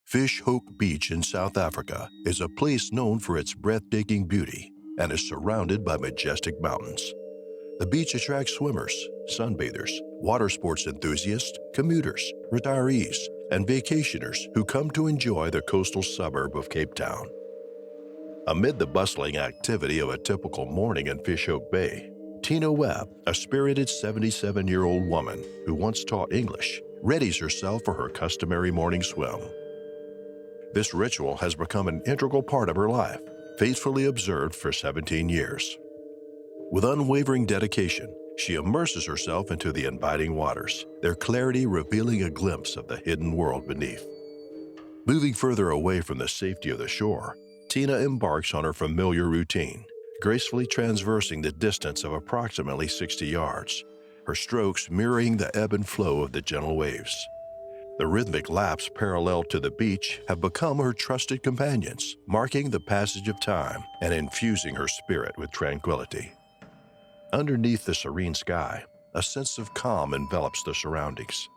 Fish Hoek Beach in South Africa is a place known for its breathtaking beauty and is surrounded by majestic mountains. The beach attracts swimmers, sunbathers, water sports enthusiasts, commuters, retirees, and vacationers who come to enjoy the coastal suburb of Cape Town. Amid the bustling activity of a typical morning in Fish Hoek Bay, Tyna Webb, a spirited 77-year-old woman who once taught English, readies herself for her customary morning swim. This ritual has become an integral part of her life, faithfully observed for 17 years. With unwavering dedication, she immerses herself into the inviting waters, their clarity revealing a glimpse of the hidden world beneath. Moving further away from the safety of the shore, Tyna embarks on her familiar routine, gracefully traversing the distance of approximately 60 yards, her strokes mirroring the ebb and flow of the gentle waves. The rhythmic laps parallel to the beach have become her trusted companions, marking the passage of time and infusing her spirit with tranquility. Underneath the serene sky, a sense of calm envelops the surroundings.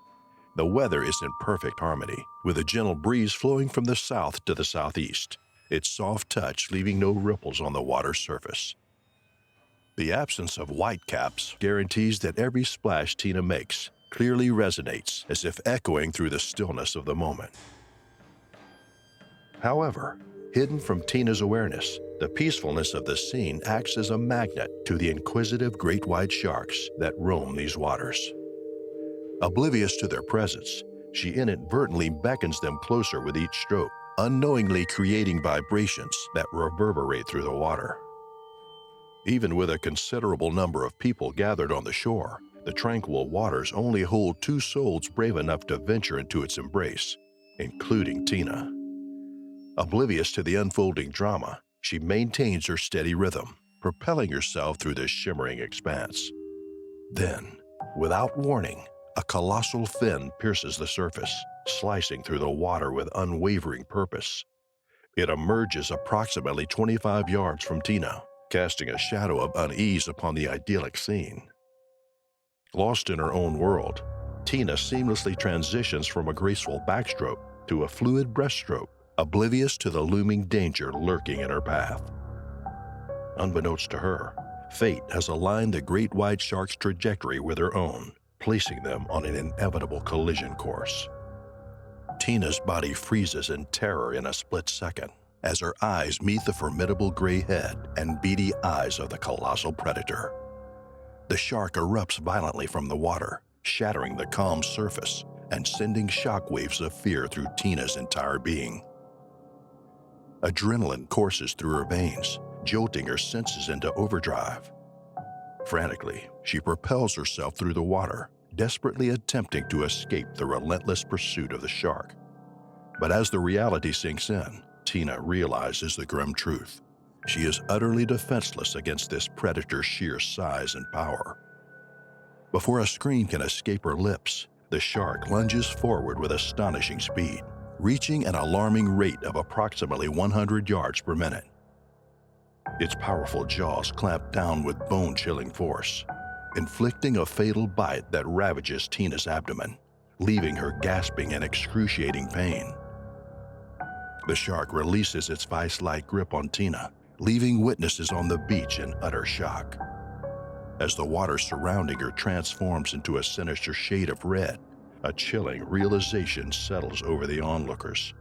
The weather is in perfect harmony, with a gentle breeze flowing from the south to the southeast, its soft touch leaving no ripples on the water's surface. The absence of whitecaps guarantees that every splash Tyna makes clearly resonates as if echoing through the stillness of the moment. However, hidden from Tyna's awareness, the peacefulness of the scene acts as a magnet to the inquisitive great white sharks that roam these waters. Oblivious to their presence, she inadvertently beckons them closer with each stroke, unknowingly creating vibrations that reverberate through the water. Even with a considerable number of people gathered on the shore, the tranquil waters only hold two souls brave enough to venture into its embrace, including Tyna. Oblivious to the unfolding drama, she maintains her steady rhythm, propelling herself through the shimmering expanse. Then, without warning, a colossal fin pierces the surface, slicing through the water with unwavering purpose. It emerges approximately 25 yards from Tyna, casting a shadow of unease upon the idyllic scene. Lost in her own world, Tyna seamlessly transitions from a graceful backstroke to a fluid breaststroke, oblivious to the looming danger lurking in her path. Unbeknownst to her, fate has aligned the great white shark's trajectory with her own, placing them on an inevitable collision course. Tyna's body freezes in terror in a split second as her eyes meet the formidable gray head and beady eyes of the colossal predator. The shark erupts violently from the water, shattering the calm surface and sending shockwaves of fear through Tyna's entire being. Adrenaline courses through her veins, jolting her senses into overdrive. Frantically, she propels herself through the water, desperately attempting to escape the relentless pursuit of the shark. But as the reality sinks in, Tyna realizes the grim truth. She is utterly defenseless against this predator's sheer size and power. Before a scream can escape her lips, the shark lunges forward with astonishing speed, reaching an alarming rate of approximately 100 yards per minute. Its powerful jaws clamp down with bone-chilling force, inflicting a fatal bite that ravages Tyna's abdomen, leaving her gasping in excruciating pain. The shark releases its vice-like grip on Tyna, leaving witnesses on the beach in utter shock. As the water surrounding her transforms into a sinister shade of red, a chilling realization settles over the onlookers.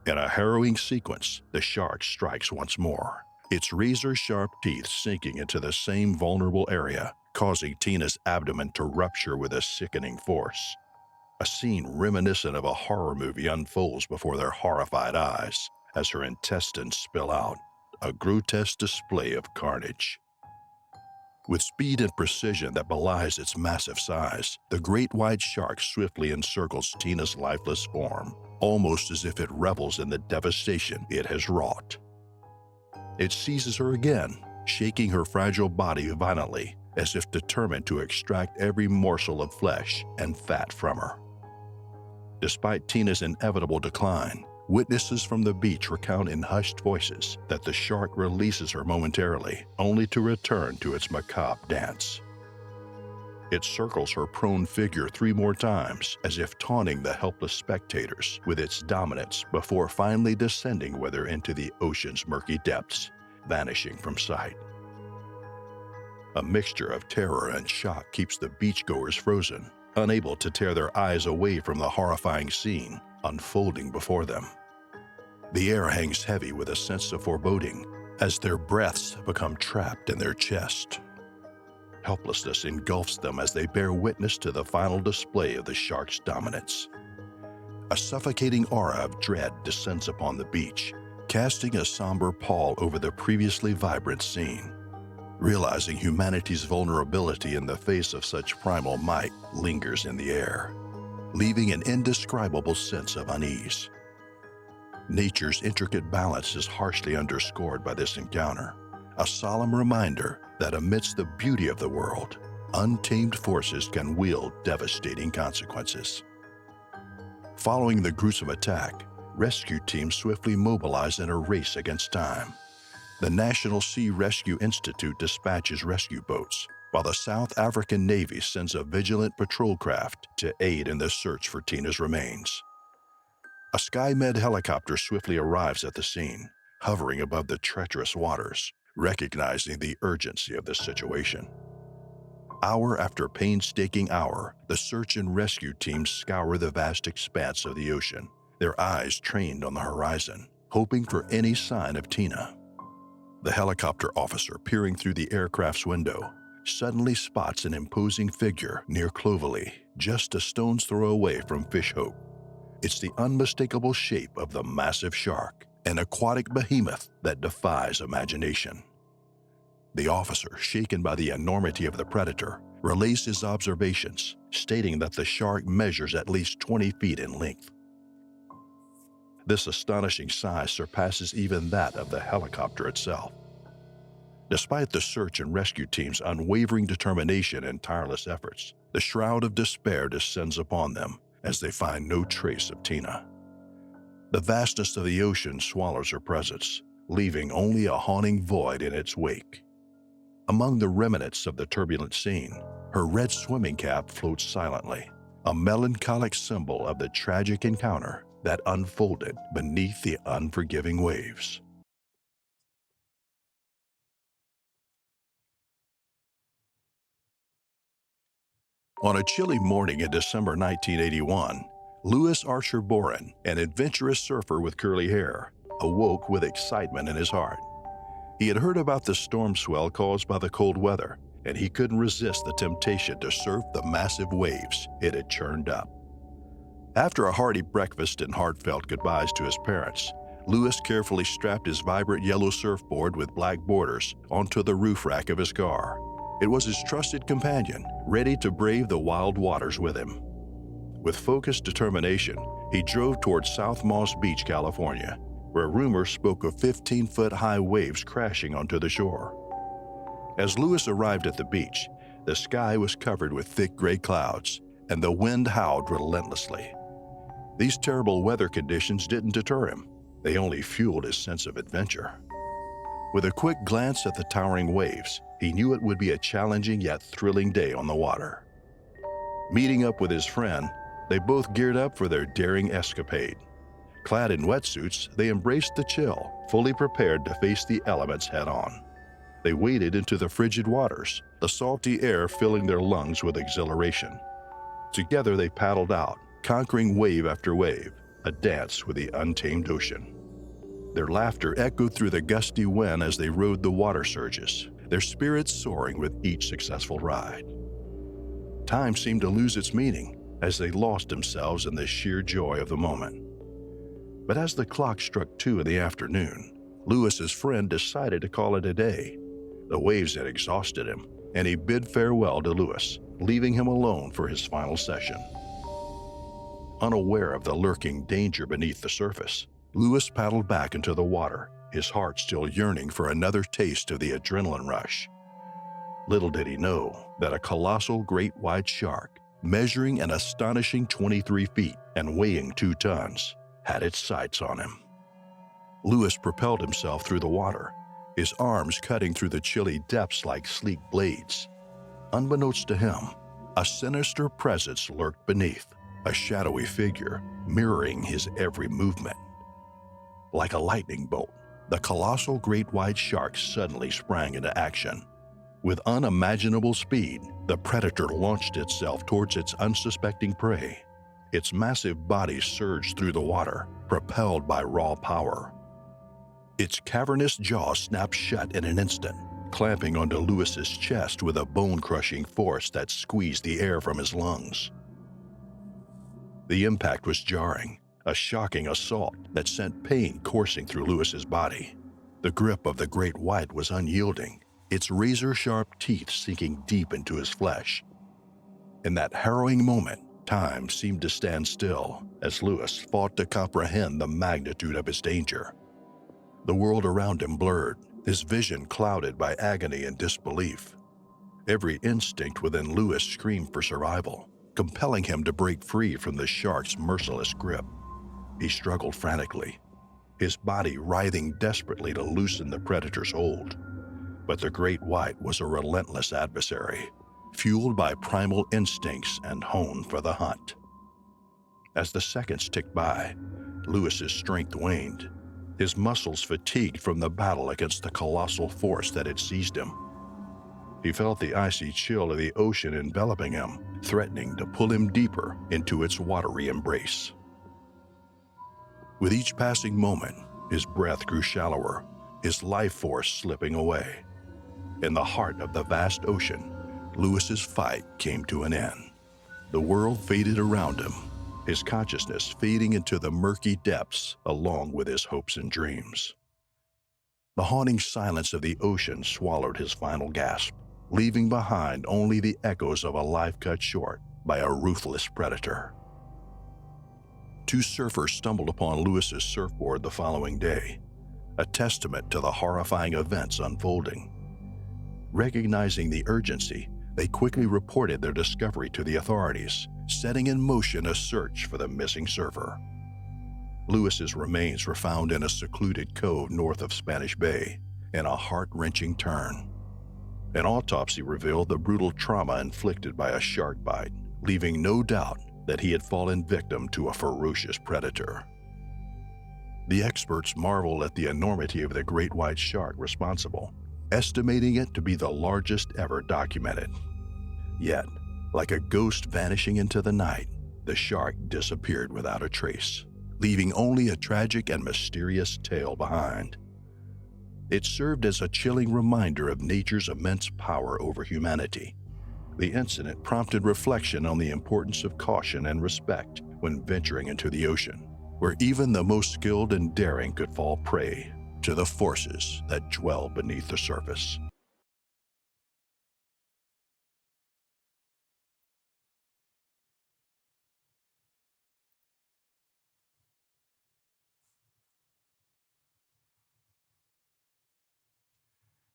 In a harrowing sequence, the shark strikes once more, its razor-sharp teeth sinking into the same vulnerable area, causing Tyna's abdomen to rupture with a sickening force. A scene reminiscent of a horror movie unfolds before their horrified eyes as her intestines spill out, a grotesque display of carnage. With speed and precision that belies its massive size, the great white shark swiftly encircles Tyna's lifeless form, almost as if it revels in the devastation it has wrought. It seizes her again, shaking her fragile body violently, as if determined to extract every morsel of flesh and fat from her. Despite Tyna's inevitable decline, witnesses from the beach recount in hushed voices that the shark releases her momentarily, only to return to its macabre dance. It circles her prone figure 3 more times, as if taunting the helpless spectators with its dominance before finally descending with her into the ocean's murky depths, vanishing from sight. A mixture of terror and shock keeps the beachgoers frozen, unable to tear their eyes away from the horrifying scene unfolding before them. The air hangs heavy with a sense of foreboding as their breaths become trapped in their chest. Helplessness engulfs them as they bear witness to the final display of the shark's dominance. A suffocating aura of dread descends upon the beach, casting a somber pall over the previously vibrant scene. Realizing humanity's vulnerability in the face of such primal might lingers in the air, leaving an indescribable sense of unease. Nature's intricate balance is harshly underscored by this encounter, a solemn reminder that amidst the beauty of the world, untamed forces can wield devastating consequences. Following the gruesome attack, rescue teams swiftly mobilize in a race against time. The National Sea Rescue Institute dispatches rescue boats, while the South African Navy sends a vigilant patrol craft to aid in the search for Tyna's remains. A SkyMed helicopter swiftly arrives at the scene, hovering above the treacherous waters, recognizing the urgency of the situation. Hour after painstaking hour, the search and rescue teams scour the vast expanse of the ocean, their eyes trained on the horizon, hoping for any sign of Tyna. The helicopter officer peering through the aircraft's window suddenly spots an imposing figure near Clovelly, just a stone's throw away from Fish Hoek. It's the unmistakable shape of the massive shark, an aquatic behemoth that defies imagination. The officer, shaken by the enormity of the predator, relays his observations, stating that the shark measures at least 20 feet in length. This astonishing size surpasses even that of the helicopter itself. Despite the search and rescue team's unwavering determination and tireless efforts, the shroud of despair descends upon them as they find no trace of Tyna. The vastness of the ocean swallows her presence, leaving only a haunting void in its wake. Among the remnants of the turbulent scene, her red swimming cap floats silently, a melancholic symbol of the tragic encounter that unfolded beneath the unforgiving waves. On a chilly morning in December 1981, Louis Archer Boren, an adventurous surfer with curly hair, awoke with excitement in his heart. He had heard about the storm swell caused by the cold weather, and he couldn't resist the temptation to surf the massive waves it had churned up. After a hearty breakfast and heartfelt goodbyes to his parents, Louis carefully strapped his vibrant yellow surfboard with black borders onto the roof rack of his car. It was his trusted companion, ready to brave the wild waters with him. With focused determination, he drove toward South Moss Beach, California, where rumors spoke of 15-foot-high waves crashing onto the shore. As Louis arrived at the beach, the sky was covered with thick gray clouds, and the wind howled relentlessly. These terrible weather conditions didn't deter him. They only fueled his sense of adventure. With a quick glance at the towering waves, he knew it would be a challenging yet thrilling day on the water. Meeting up with his friend, they both geared up for their daring escapade. Clad in wetsuits, they embraced the chill, fully prepared to face the elements head-on. They waded into the frigid waters, the salty air filling their lungs with exhilaration. Together they paddled out, conquering wave after wave, a dance with the untamed ocean. Their laughter echoed through the gusty wind as they rode the water surges, their spirits soaring with each successful ride. Time seemed to lose its meaning as they lost themselves in the sheer joy of the moment. But as the clock struck 2 in the afternoon, Louis's friend decided to call it a day. The waves had exhausted him, and he bid farewell to Louis, leaving him alone for his final session. Unaware of the lurking danger beneath the surface, Louis paddled back into the water, his heart still yearning for another taste of the adrenaline rush. Little did he know that a colossal great white shark, measuring an astonishing 23 feet and weighing 2 tons, had its sights on him. Louis propelled himself through the water, his arms cutting through the chilly depths like sleek blades. Unbeknownst to him, A sinister presence lurked beneath, a shadowy figure mirroring his every movement. Like a lightning bolt, the colossal great white shark suddenly sprang into action. With unimaginable speed, the predator launched itself towards its unsuspecting prey. Its massive body surged through the water, propelled by raw power. Its cavernous jaw snapped shut in an instant, clamping onto Lewis's chest with a bone-crushing force that squeezed the air from his lungs. The impact was jarring, a shocking assault that sent pain coursing through Lewis's body. The grip of the great white was unyielding, its razor-sharp teeth sinking deep into his flesh. In that harrowing moment, time seemed to stand still as Lewis fought to comprehend the magnitude of his danger. The world around him blurred, his vision clouded by agony and disbelief. Every instinct within Lewis screamed for survival, compelling him to break free from the shark's merciless grip. He struggled frantically, his body writhing desperately to loosen the predator's hold. But the great white was a relentless adversary, fueled by primal instincts and honed for the hunt. As the seconds ticked by, Lewis's strength waned, his muscles fatigued from the battle against the colossal force that had seized him. He felt the icy chill of the ocean enveloping him, threatening to pull him deeper into its watery embrace. With each passing moment, his breath grew shallower, his life force slipping away. In the heart of the vast ocean, Lewis's fight came to an end. The world faded around him, his consciousness fading into the murky depths along with his hopes and dreams. The haunting silence of the ocean swallowed his final gasp, leaving behind only the echoes of a life cut short by a ruthless predator. Two surfers stumbled upon Lewis's surfboard the following day, a testament to the horrifying events unfolding. Recognizing the urgency, they quickly reported their discovery to the authorities, setting in motion a search for the missing surfer. Lewis's remains were found in a secluded cove north of Spanish Bay, in a heart-wrenching turn. An autopsy revealed the brutal trauma inflicted by a shark bite, leaving no doubt that he had fallen victim to a ferocious predator. The experts marveled at the enormity of the great white shark responsible, estimating it to be the largest ever documented. Yet, like a ghost vanishing into the night, the shark disappeared without a trace, leaving only a tragic and mysterious tale behind. It served as a chilling reminder of nature's immense power over humanity. The incident prompted reflection on the importance of caution and respect when venturing into the ocean, where even the most skilled and daring could fall prey to the forces that dwell beneath the surface.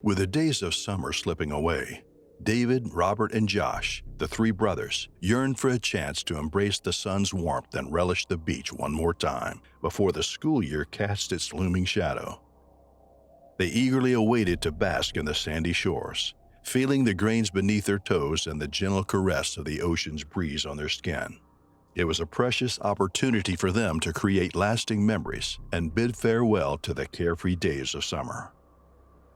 With the days of summer slipping away, David, Robert, and Josh, the three brothers, yearned for a chance to embrace the sun's warmth and relish the beach one more time before the school year cast its looming shadow. They eagerly awaited to bask in the sandy shores, feeling the grains beneath their toes and the gentle caress of the ocean's breeze on their skin. It was a precious opportunity for them to create lasting memories and bid farewell to the carefree days of summer.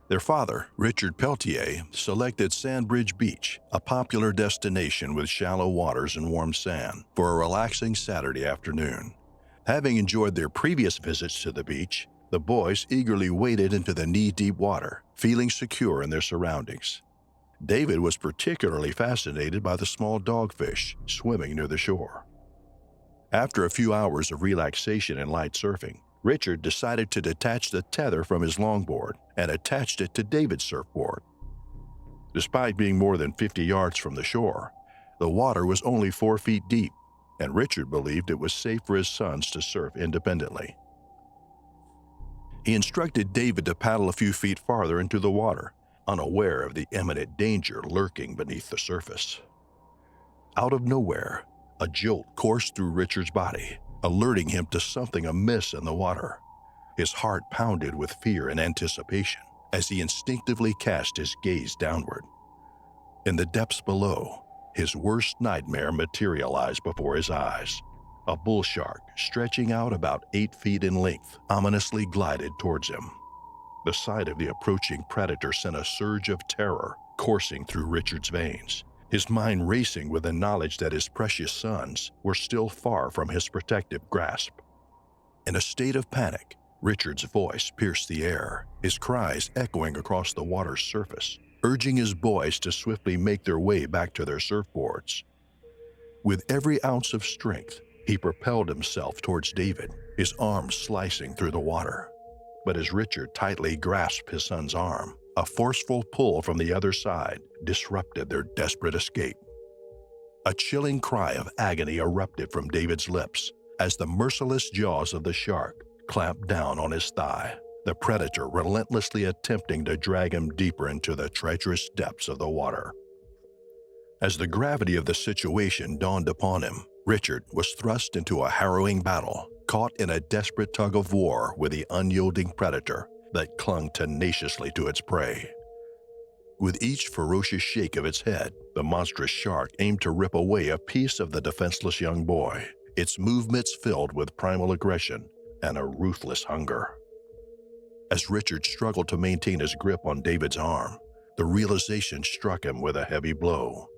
Their father, Richard Peltier, selected Sandbridge Beach, a popular destination with shallow waters and warm sand, for a relaxing Saturday afternoon. Having enjoyed their previous visits to the beach, the boys eagerly waded into the knee-deep water, feeling secure in their surroundings. David was particularly fascinated by the small dogfish swimming near the shore. After a few hours of relaxation and light surfing, Richard decided to detach the tether from his longboard and attached it to David's surfboard. Despite being more than 50 yards from the shore, the water was only 4 feet deep, and Richard believed it was safe for his sons to surf independently. He instructed David to paddle a few feet farther into the water, unaware of the imminent danger lurking beneath the surface. Out of nowhere, a jolt coursed through Richard's body, alerting him to something amiss in the water. His heart pounded with fear and anticipation as he instinctively cast his gaze downward. In the depths below, his worst nightmare materialized before his eyes. A bull shark, stretching out about 8 feet in length, ominously glided towards him. The sight of the approaching predator sent a surge of terror coursing through Richard's veins, his mind racing with the knowledge that his precious sons were still far from his protective grasp. In a state of panic, Richard's voice pierced the air, his cries echoing across the water's surface, urging his boys to swiftly make their way back to their surfboards. With every ounce of strength, he propelled himself towards David, his arms slicing through the water. But as Richard tightly grasped his son's arm, a forceful pull from the other side disrupted their desperate escape. A chilling cry of agony erupted from David's lips as the merciless jaws of the shark clamped down on his thigh, the predator relentlessly attempting to drag him deeper into the treacherous depths of the water. As the gravity of the situation dawned upon him, Richard was thrust into a harrowing battle, caught in a desperate tug of war with the unyielding predator that clung tenaciously to its prey. With each ferocious shake of its head, the monstrous shark aimed to rip away a piece of the defenseless young boy, its movements filled with primal aggression and a ruthless hunger. As Richard struggled to maintain his grip on David's arm, the realization struck him with a heavy blow.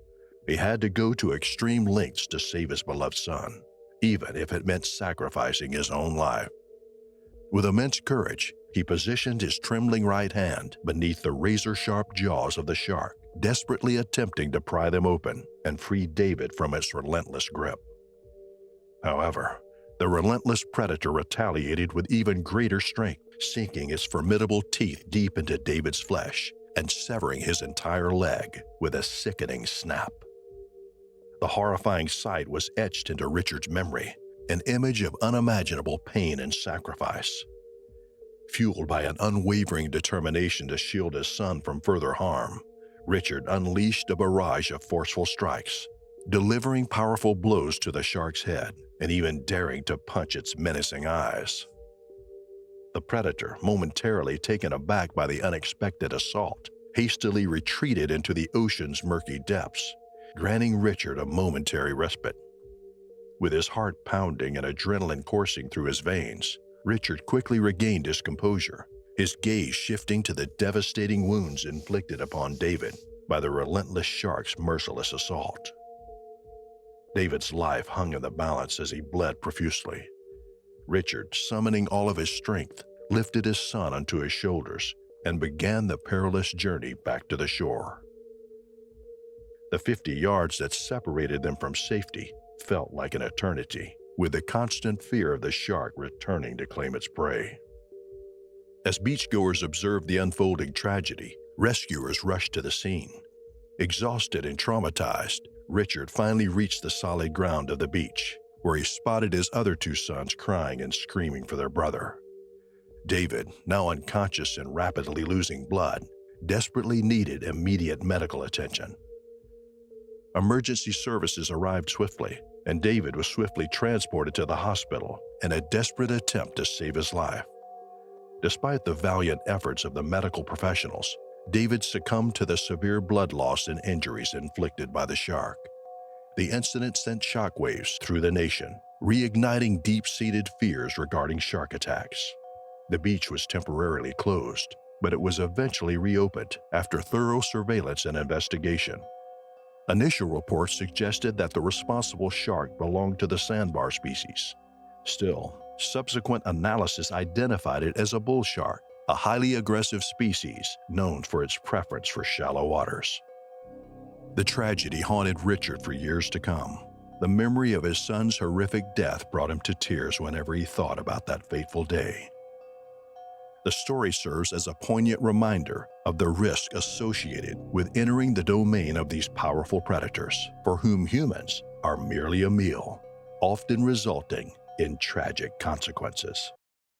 He had to go to extreme lengths to save his beloved son, even if it meant sacrificing his own life. With immense courage, he positioned his trembling right hand beneath the razor-sharp jaws of the shark, desperately attempting to pry them open and free David from its relentless grip. However, the relentless predator retaliated with even greater strength, sinking its formidable teeth deep into David's flesh and severing his entire leg with a sickening snap. The horrifying sight was etched into Richard's memory, an image of unimaginable pain and sacrifice. Fueled by an unwavering determination to shield his son from further harm, Richard unleashed a barrage of forceful strikes, delivering powerful blows to the shark's head and even daring to punch its menacing eyes. The predator, momentarily taken aback by the unexpected assault, hastily retreated into the ocean's murky depths, granting Richard a momentary respite. With his heart pounding and adrenaline coursing through his veins, Richard quickly regained his composure, his gaze shifting to the devastating wounds inflicted upon David by the relentless shark's merciless assault. David's life hung in the balance as he bled profusely. Richard, summoning all of his strength, lifted his son onto his shoulders and began the perilous journey back to the shore. The 50 yards that separated them from safety felt like an eternity, with the constant fear of the shark returning to claim its prey. As beachgoers observed the unfolding tragedy, rescuers rushed to the scene. Exhausted and traumatized, Richard finally reached the solid ground of the beach, where he spotted his other 2 sons crying and screaming for their brother. David, now unconscious and rapidly losing blood, desperately needed immediate medical attention. Emergency services arrived swiftly, and David was swiftly transported to the hospital in a desperate attempt to save his life. Despite the valiant efforts of the medical professionals, David succumbed to the severe blood loss and injuries inflicted by the shark. The incident sent shockwaves through the nation, reigniting deep-seated fears regarding shark attacks. The beach was temporarily closed, but it was eventually reopened after thorough surveillance and investigation. Initial reports suggested that the responsible shark belonged to the sandbar species. Still, subsequent analysis identified it as a bull shark, a highly aggressive species known for its preference for shallow waters. The tragedy haunted Richard for years to come. The memory of his son's horrific death brought him to tears whenever he thought about that fateful day. The story serves as a poignant reminder of the risk associated with entering the domain of these powerful predators, for whom humans are merely a meal, often resulting in tragic consequences.